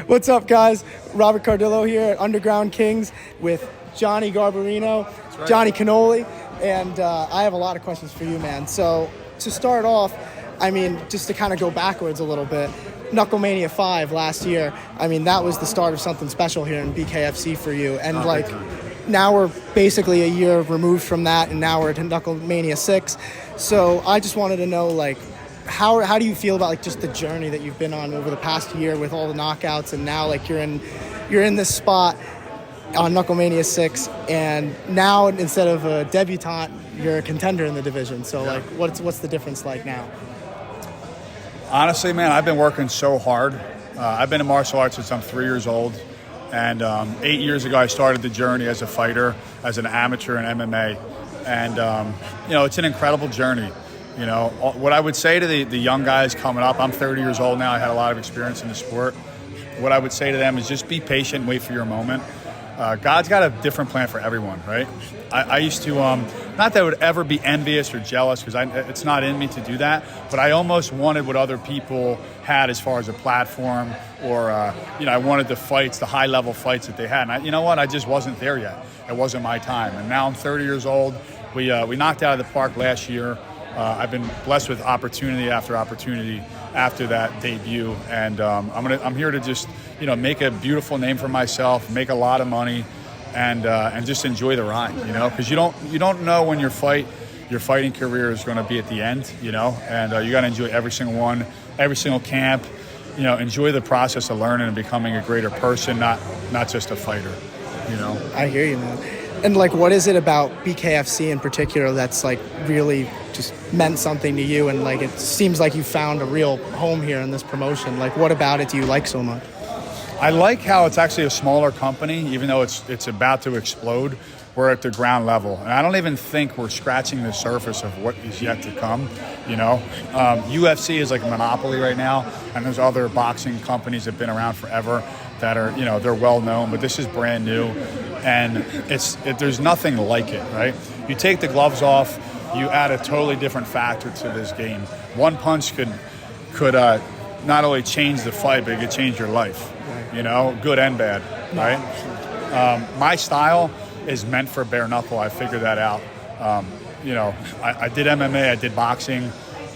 What's up, guys? Robert Cardillo here at Underground Kings with Johnny Garbarino, right. Johnny Cannoli, and I have a lot of questions for you, man. So to start off, I mean, just to kind of go backwards a little bit, Knucklemania 5 last year, I mean, that was the start of something special here in BKFC for you. And now we're basically a year removed from that, and now we're at Knucklemania 6. So I just wanted to know, how do you feel about just the journey that you've been on over the past year with all the knockouts, and now you're in this spot on Knucklemania 6, and now instead of a debutante, you're a contender in the division. So what's the difference like now? Honestly, man, I've been working so hard. I've been in martial arts since I'm 3 years old, and 8 years ago I started the journey as a fighter, as an amateur in MMA, and it's an incredible journey. What I would say to the young guys coming up, I'm 30 years old now, I had a lot of experience in the sport. What I would say to them is just be patient and wait for your moment. God's got a different plan for everyone, right? I used to, not that I would ever be envious or jealous, because it's not in me to do that, but I almost wanted what other people had as far as a platform, or, I wanted the fights, the high-level fights that they had. And you know what? I just wasn't there yet. It wasn't my time. And now I'm 30 years old. We knocked out of the park last year. I've been blessed with opportunity after opportunity after that debut, and I'm here to just make a beautiful name for myself, make a lot of money, and just enjoy the ride, because you don't know when your fighting career is going to be at the end, and you got to enjoy every single one, every single camp, enjoy the process of learning and becoming a greater person, not just a fighter, I hear you, man. And what is it about BKFC in particular that's really just meant something to you, and it seems like you found a real home here in this promotion? What about it do you like so much? I like how it's actually a smaller company, even though it's about to explode. We're at the ground level, and I don't even think we're scratching the surface of what is yet to come. UFC is like a monopoly right now, and there's other boxing companies that have been around forever that are, they're well known, but this is brand new, and there's nothing like it, right? You take the gloves off, you add a totally different factor to this game. One punch could not only change the fight, but it could change your life, good and bad, right? My style is meant for bare knuckle. I figured that out. I did MMA, I did boxing,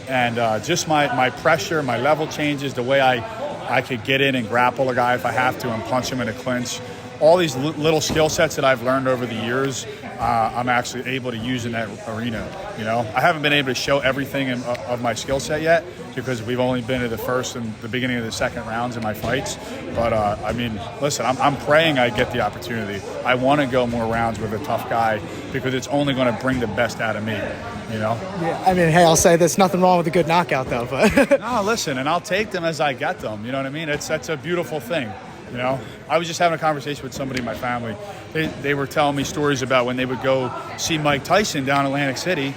and just my pressure, my level changes, the way I could get in and grapple a guy if I have to and punch him in a clinch. All these little skill sets that I've learned over the years, I'm actually able to use in that arena. I haven't been able to show everything of my skill set yet, because we've only been at the first and the beginning of the second rounds in my fights. But listen, I'm praying I get the opportunity. I want to go more rounds with a tough guy, because it's only going to bring the best out of me. Yeah, hey, I'll say there's nothing wrong with a good knockout, though. But no, listen, and I'll take them as I get them. You know what I mean? That's a beautiful thing. I was just having a conversation with somebody in my family. They were telling me stories about when they would go see Mike Tyson down in Atlantic City,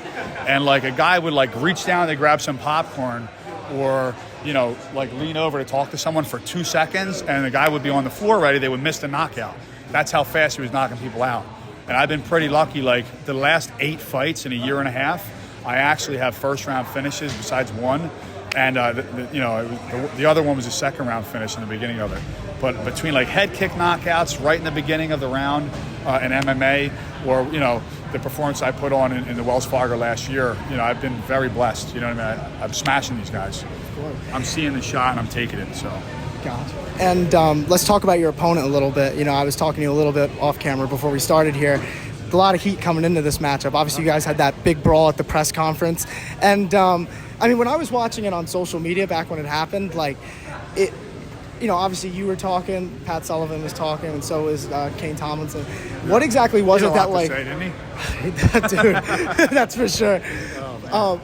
and a guy would reach down to grab some popcorn, or lean over to talk to someone for 2 seconds, and the guy would be on the floor ready. They would miss the knockout. That's how fast he was knocking people out. And I've been pretty lucky. The last 8 fights in a year and a half, I actually have first round finishes besides one. And the other one was a second round finish in the beginning of it. But between head kick knockouts right in the beginning of the round in MMA, or the performance I put on in the Wells Fargo last year, I've been very blessed. I'm smashing these guys. I'm seeing the shot and I'm taking it. So. Gotcha. And let's talk about your opponent a little bit. I was talking to you a little bit off camera before we started here. A lot of heat coming into this matchup. Obviously, you guys had that big brawl at the press conference, and when I was watching it on social media back when it happened, obviously you were talking, Pat Sullivan was talking, and so was Kaine Tomlinson. What exactly was it that say, didn't he? Dude, that's for sure.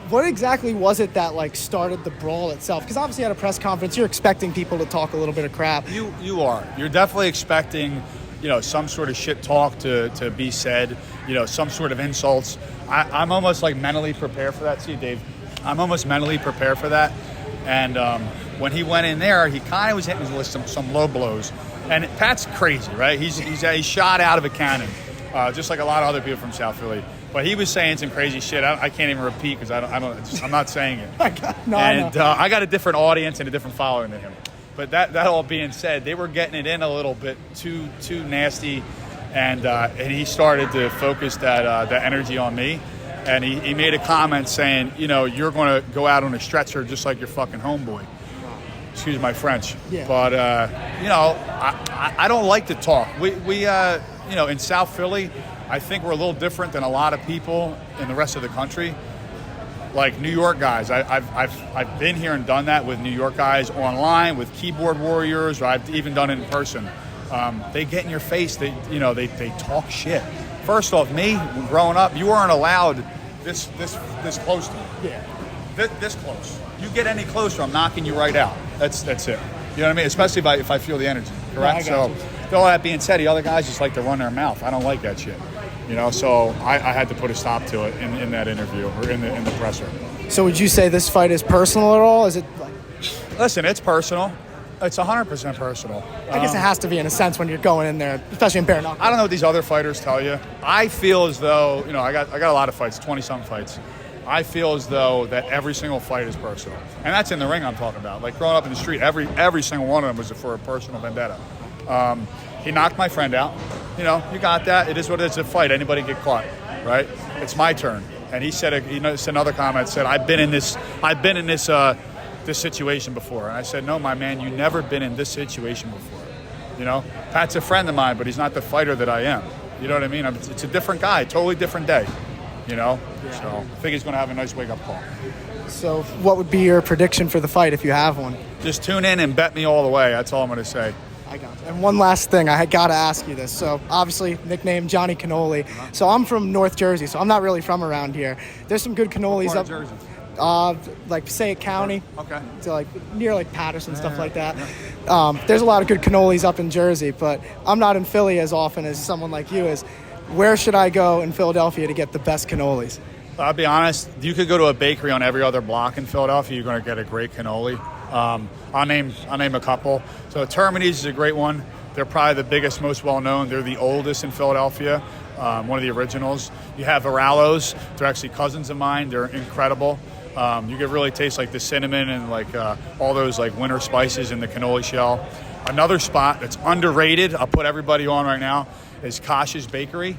What exactly was it that started the brawl itself? Because obviously at a press conference, you're expecting people to talk a little bit of crap. You are. You're definitely expecting some sort of shit talk to be said, some sort of insults. I'm almost mentally prepared for that. See, Dave, I'm almost mentally prepared for that. And when he went in there, he kind of was hitting with some low blows. And Pat's crazy, right? He's shot out of a cannon, just like a lot of other people from South Philly. But he was saying some crazy shit. I can't even repeat because I'm not saying it. I got a different audience and a different following than him. But that all being said, they were getting it in a little bit too nasty, and he started to focus that energy on me. And he made a comment saying, you know, you're going to go out on a stretcher just like your fucking homeboy. Excuse my French. Yeah. But, you know, I don't like to talk. We you know, in South Philly, I think we're a little different than a lot of people in the rest of the country. Like New York guys, I've been here and done that with New York guys online, with keyboard warriors, or I've even done it in person. They get in your face. They talk shit. First off, me growing up, you weren't allowed this close to me. Yeah. This close. You get any closer, I'm knocking you right out. That's it. You know what I mean? Especially if I feel the energy. Correct. No, so, with all that being said, the other guys just like to run their mouth. I don't like that shit. You know, so I had to put a stop to it in that interview or in the presser. So would you say this fight is personal at all? Is it like? Listen, it's personal. It's 100% personal. I guess it has to be in a sense when you're going in there, especially in bare knuckle. I don't know what these other fighters tell you. I feel as though, you know, I got a lot of fights, 20-some fights. I feel as though that every single fight is personal. And that's in the ring I'm talking about. Like growing up in the street, every single one of them was for a personal vendetta. He knocked my friend out. You know, you got that. It is what it is. It's a fight. Anybody get caught, right? It's my turn. And he said, another comment said, I've been in this situation before. And I said, no, my man, you've never been in this situation before. You know, Pat's a friend of mine, but he's not the fighter that I am. You know what I mean? It's a different guy, totally different day. You know, so I think he's going to have a nice wake-up call. So what would be your prediction for the fight if you have one? Just tune in and bet me all the way. That's all I'm going to say. I got you. And one last thing, I got to ask you this. So obviously, nickname Johnny Cannoli. So I'm from North Jersey, so I'm not really from around here. There's some good cannolis up. Jersey? Like Passaic County. Okay. So like near like Patterson, stuff like that. Yeah. There's a lot of good cannolis up in Jersey, but I'm not in Philly as often as someone like you is. Where should I go in Philadelphia to get the best cannolis? I'll be honest, you could go to a bakery on every other block in Philadelphia. You're going to get a great cannoli. I'll name a couple. So Termini's is a great one. They're probably the biggest, most well-known. They're the oldest in Philadelphia, one of the originals. You have Varallo's. They're actually cousins of mine. They're incredible. You can really taste like the cinnamon and like all those like winter spices in the cannoli shell. Another spot that's underrated, I'll put everybody on right now, is Kosh's Bakery.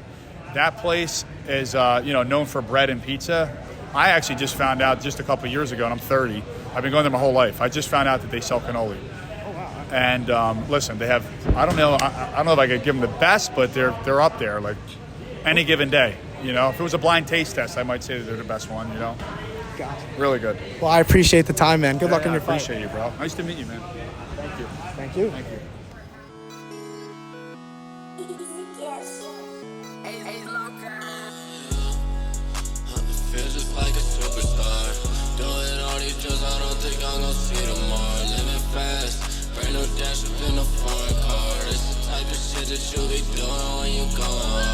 That place is known for bread and pizza. I actually just found out just a couple of years ago, and I'm 30. I've been going there my whole life. I just found out that they sell cannoli. Oh, wow. And listen, they have, I don't know if I could give them the best, but they're up there like any given day. You know, if it was a blind taste test, I might say that they're the best one, you know. Gotcha. Really good. Well, I appreciate the time, man. Good luck in your fight. I appreciate you, bro. Nice to meet you, man. Thank you. Thank you. Thank you. Feel just like a superstar. Doing all these drugs, I don't think I'm gonna see tomorrow. Living fast, brand new dash up in a foreign car. It's the type of shit that you be doing when you going hard.